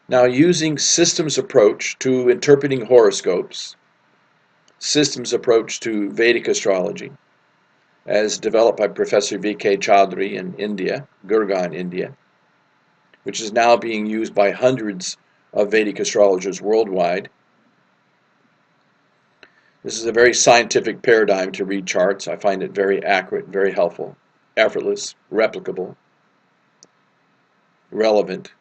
Now, using systems approach to interpreting horoscopes, systems approach to Vedic astrology, as developed by Professor V.K. Chaudhary in India, Gurgaon, India, which is now being used by hundreds of Vedic astrologers worldwide. This is a very scientific paradigm to read charts. I find it very accurate, very helpful, effortless, replicable, relevant.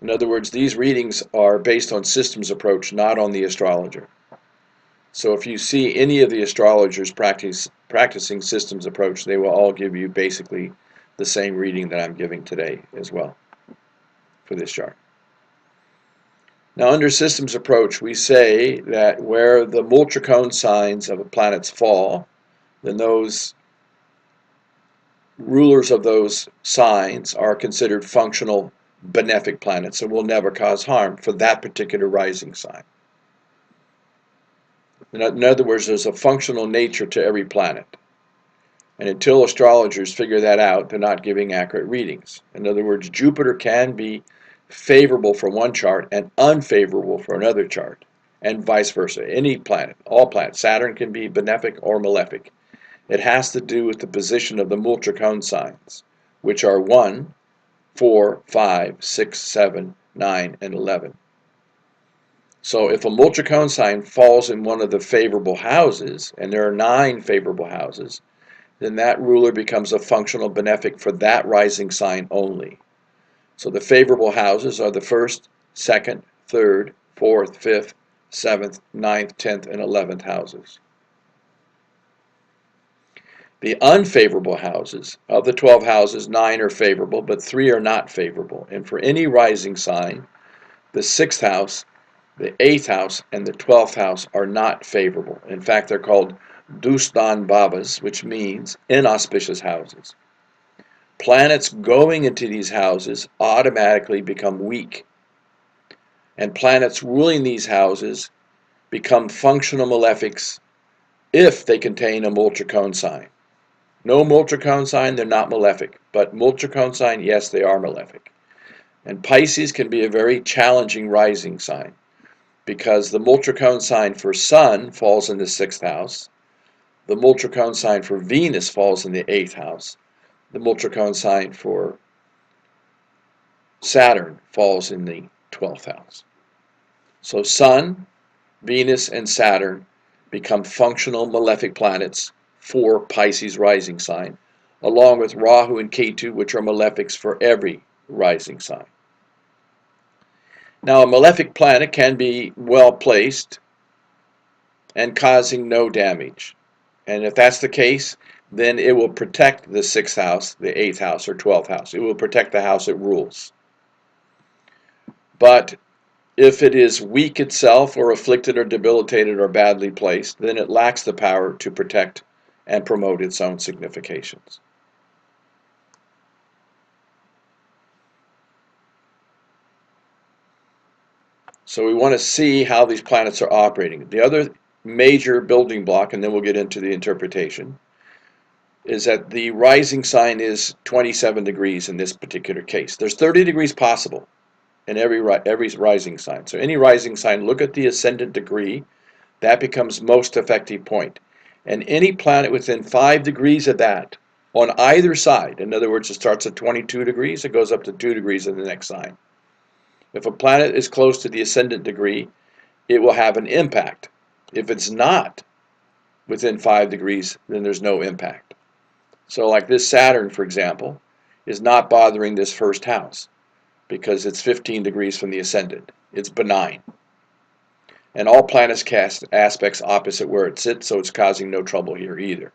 In other words, these readings are based on systems approach, not on the astrologer. So if you see any of the astrologers practicing systems approach, they will all give you basically the same reading that I'm giving today as well for this chart. Now, under systems approach, we say that where the Multracone signs of planets fall, then those rulers of those signs are considered functional benefic planets and will never cause harm for that particular rising sign. In other words, there's a functional nature to every planet. And until astrologers figure that out, they're not giving accurate readings. In other words, Jupiter can be favorable for one chart and unfavorable for another chart, and vice versa. Any planet, all planets, Saturn can be benefic or malefic. It has to do with the position of the Multracone signs, which are 1, 4, 5, 6, 7, 9, and 11. So if a Multracone sign falls in one of the favorable houses, and there are 9 favorable houses, then that ruler becomes a functional benefic for that rising sign only. So the favorable houses are the 1st, 2nd, 3rd, 4th, 5th, 7th, 9th, 10th, and 11th houses. The unfavorable houses, of the 12 houses, 9 are favorable, but 3 are not favorable. And for any rising sign, the 6th house, the 8th house, and the 12th house are not favorable. In fact, they're called Dustan Bhavas, which means inauspicious houses. Planets going into these houses automatically become weak, and planets ruling these houses become functional malefics if they contain a Multracone sign. No Multracone sign, they're not malefic, but Multracone sign, yes, they are malefic. And Pisces can be a very challenging rising sign because the Multracone sign for Sun falls in the 6th house, the Multracone sign for Venus falls in the 8th house, the Multracone sign for Saturn falls in the 12th house. So Sun, Venus, and Saturn become functional malefic planets for Pisces rising sign, along with Rahu and Ketu, which are malefics for every rising sign. Now, a malefic planet can be well placed and causing no damage. And if that's the case, then it will protect the 6th house, the 8th house, or 12th house. It will protect the house it rules. But if it is weak itself, or afflicted, or debilitated, or badly placed, then it lacks the power to protect and promote its own significations. So we want to see how these planets are operating. The other major building block, and then we'll get into the interpretation, is that the rising sign is 27 degrees in this particular case. There's 30 degrees possible in every rising sign. So any rising sign, look at the ascendant degree. That becomes most effective point. And any planet within 5 degrees of that on either side, in other words, it starts at 22 degrees, it goes up to 2 degrees in the next sign. If a planet is close to the ascendant degree, it will have an impact. If it's not within 5 degrees, then there's no impact. So like this Saturn, for example, is not bothering this 1st house because it's 15 degrees from the ascendant. It's benign. And all planets cast aspects opposite where it sits, so it's causing no trouble here either.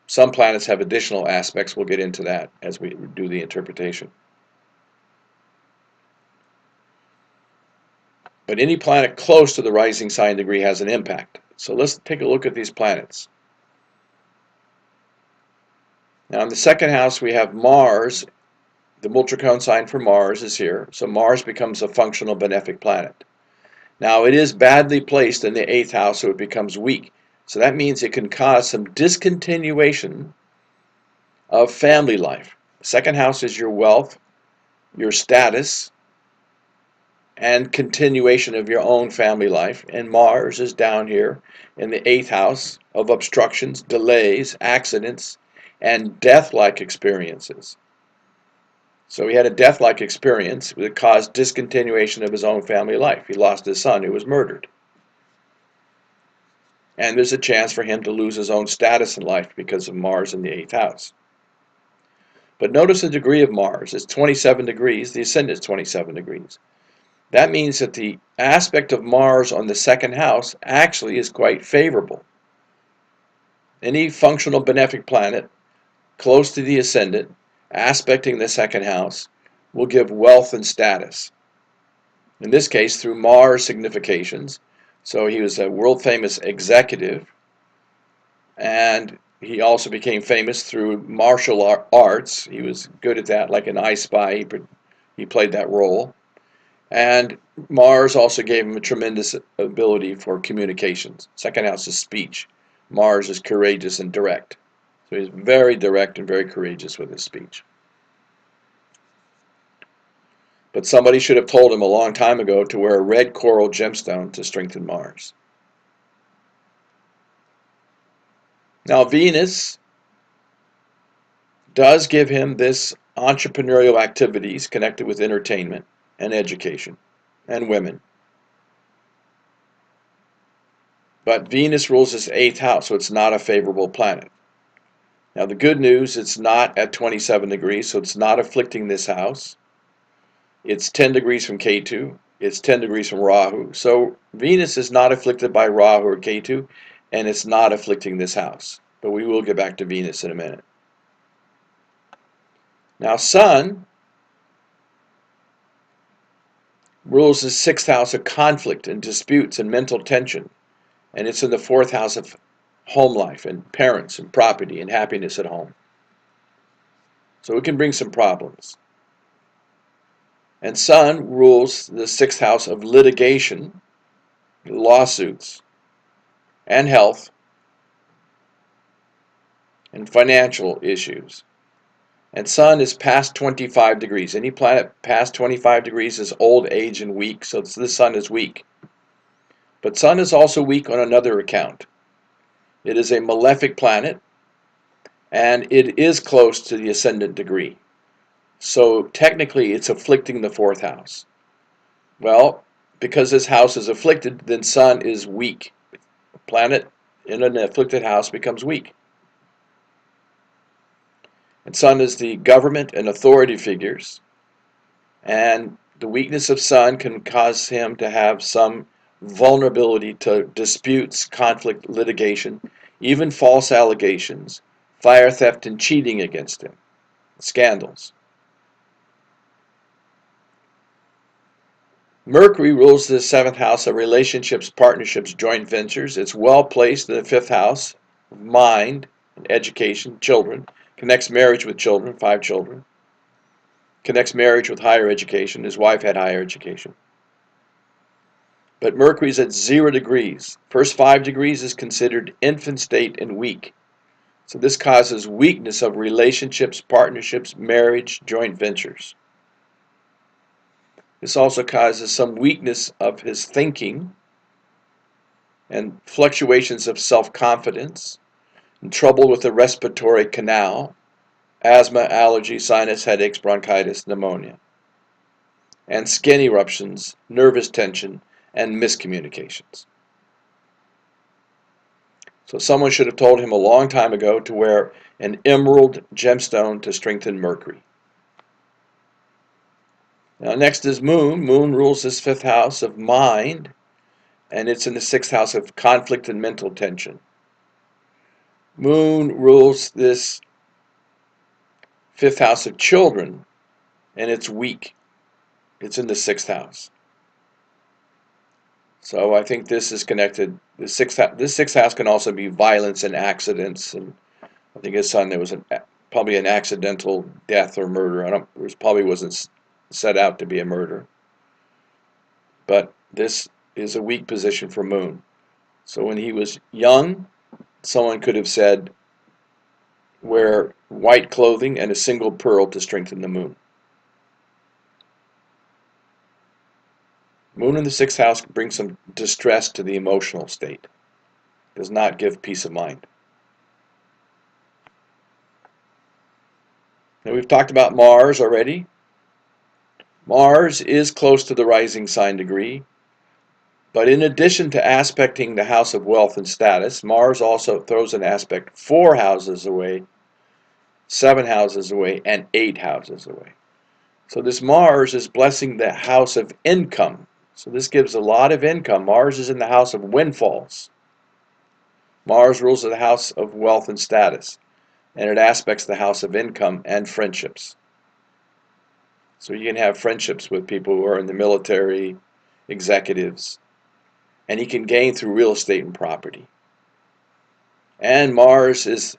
Some planets have additional aspects. We'll get into that as we do the interpretation. But any planet close to the rising sign degree has an impact. So let's take a look at these planets. Now in the 2nd house we have Mars. The Multracone sign for Mars is here. So Mars becomes a functional benefic planet. Now it is badly placed in the 8th house, so it becomes weak. So that means it can cause some discontinuation of family life. The 2nd house is your wealth, your status, and continuation of your own family life. And Mars is down here in the 8th house of obstructions, delays, accidents, and death-like experiences. So he had a death-like experience that caused discontinuation of his own family life. He lost his son who was murdered. And there's a chance for him to lose his own status in life because of Mars in the 8th house. But notice the degree of Mars. It's 27 degrees. The ascendant is 27 degrees. That means that the aspect of Mars on the 2nd house actually is quite favorable. Any functional benefic planet close to the ascendant, aspecting the 2nd house, will give wealth and status. In this case, through Mars significations. So he was a world-famous executive, and he also became famous through martial arts. He was good at that, like an I Spy. He played that role. And Mars also gave him a tremendous ability for communications. 2nd house is speech. Mars is courageous and direct. So he's very direct and very courageous with his speech. But somebody should have told him a long time ago to wear a red coral gemstone to strengthen Mars. Now Venus does give him this entrepreneurial activities connected with entertainment and education and women. But Venus rules his 8th house, so it's not a favorable planet. Now the good news, it's not at 27 degrees, so it's not afflicting this house. It's 10 degrees from Ketu. It's 10 degrees from Rahu. So Venus is not afflicted by Rahu or Ketu, and it's not afflicting this house. But we will get back to Venus in a minute. Now Sun rules the 6th house of conflict and disputes and mental tension, and it's in the 4th house of home life and parents and property and happiness at home. So it can bring some problems. And Sun rules the 6th house of litigation, lawsuits, and health, and financial issues. And Sun is past 25 degrees. Any planet past 25 degrees is old, age, and weak, so this Sun is weak. But Sun is also weak on another account. It is a malefic planet, and it is close to the ascendant degree. So technically it's afflicting the 4th house. Well, because this house is afflicted, then Sun is weak. A planet in an afflicted house becomes weak. And Sun is the government and authority figures, and the weakness of Sun can cause him to have some vulnerability to disputes, conflict, litigation, even false allegations, fire theft, and cheating against him, scandals. Mercury rules the 7th house of relationships, partnerships, joint ventures. It's well placed in the 5th house of mind and education, children. Connects marriage with children, 5 children. Connects marriage with higher education. His wife had higher education. But Mercury's at 0 degrees. First 5 degrees is considered infant state and weak. So this causes weakness of relationships, partnerships, marriage, joint ventures. This also causes some weakness of his thinking and fluctuations of self-confidence, and trouble with the respiratory canal, asthma, allergy, sinus, headaches, bronchitis, pneumonia, and skin eruptions, nervous tension, and miscommunications. So someone should have told him a long time ago to wear an emerald gemstone to strengthen Mercury. Now next is Moon. Moon rules this 5th house of mind, and it's in the 6th house of conflict and mental tension. Moon rules this 5th house of children, and it's weak. It's in the 6th house. So I think this is connected. This 6th house can also be violence and accidents. And I think his son, there was probably an accidental death or murder. It probably wasn't set out to be a murder. But this is a weak position for Moon. So when he was young, someone could have said, wear white clothing and a single pearl to strengthen the Moon. Moon in the 6th house brings some distress to the emotional state. Does not give peace of mind. Now we've talked about Mars already. Mars is close to the rising sign degree, but in addition to aspecting the house of wealth and status, Mars also throws an aspect 4 houses away, 7 houses away, and 8 houses away. So this Mars is blessing the house of income. So this gives a lot of income. Mars is in the house of windfalls. Mars rules the house of wealth and status, and it aspects the house of income and friendships. So you can have friendships with people who are in the military, executives, and he can gain through real estate and property. And Mars is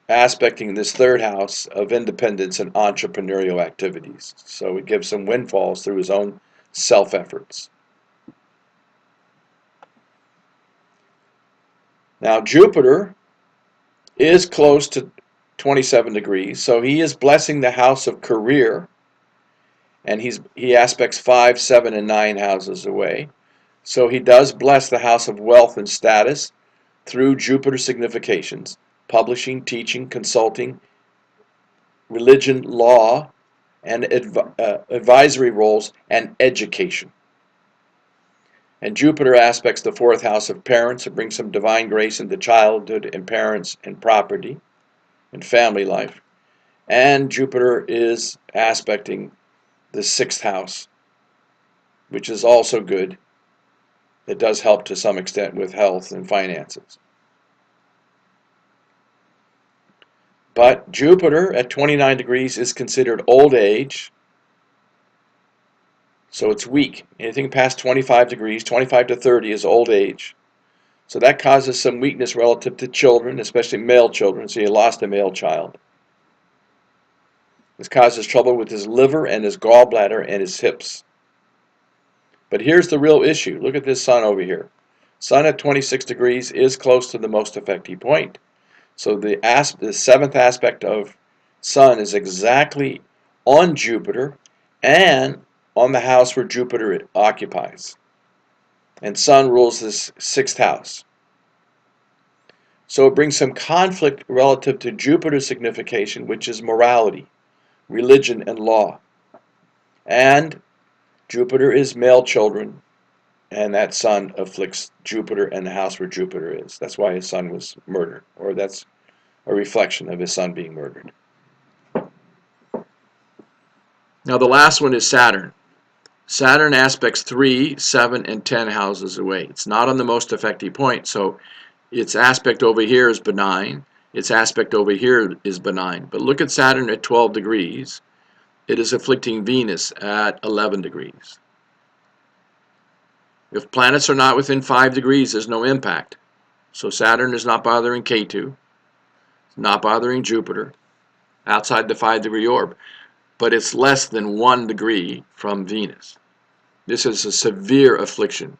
aspecting this 3rd house of independence and entrepreneurial activities. So it gives him windfalls through his own self-efforts. Now Jupiter is close to 27 degrees, so he is blessing the house of career, and he aspects 5, 7, and 9 houses away. So he does bless the house of wealth and status through Jupiter significations, publishing, teaching, consulting, religion, law, and advisory roles, and education. And Jupiter aspects the 4th house of parents. It brings some divine grace into childhood and parents and property and family life. And Jupiter is aspecting the 6th house, which is also good. It does help to some extent with health and finances. But Jupiter at 29 degrees is considered old age, so it's weak. Anything past 25 degrees, 25 to 30 is old age. So that causes some weakness relative to children, especially male children, so you lost a male child. This causes trouble with his liver and his gallbladder and his hips. But here's the real issue. Look at this sun over here. Sun at 26 degrees is close to the most effective point. So the 7th aspect of Sun is exactly on Jupiter and on the house where Jupiter occupies. And Sun rules this 6th house. So it brings some conflict relative to Jupiter's signification, which is morality, religion, and law. And Jupiter is male children, and that Sun afflicts Jupiter and the house where Jupiter is. That's why his son was murdered, or that's a reflection of his son being murdered. Now the last one is Saturn. Saturn aspects 3, 7, and 10 houses away. It's not on the most effective point, so its aspect over here is benign. Its aspect over here is benign. But look at Saturn at 12 degrees. It is afflicting Venus at 11 degrees. If planets are not within 5 degrees, there's no impact. So Saturn is not bothering K2, not bothering Jupiter, outside the 5-degree orb. But it's less than 1 degree from Venus. This is a severe affliction.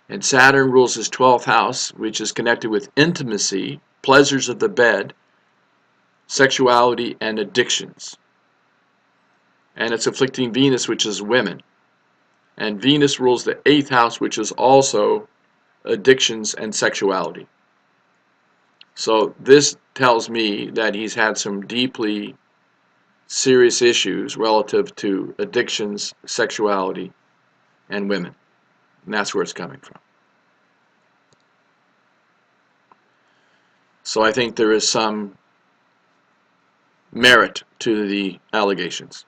And Saturn rules his 12th house, which is connected with intimacy, pleasures of the bed, sexuality, and addictions. And it's afflicting Venus, which is women. And Venus rules the 8th house, which is also addictions and sexuality. So this tells me that he's had some deeply serious issues relative to addictions, sexuality, and women. And that's where it's coming from. So I think there is some merit to the allegations.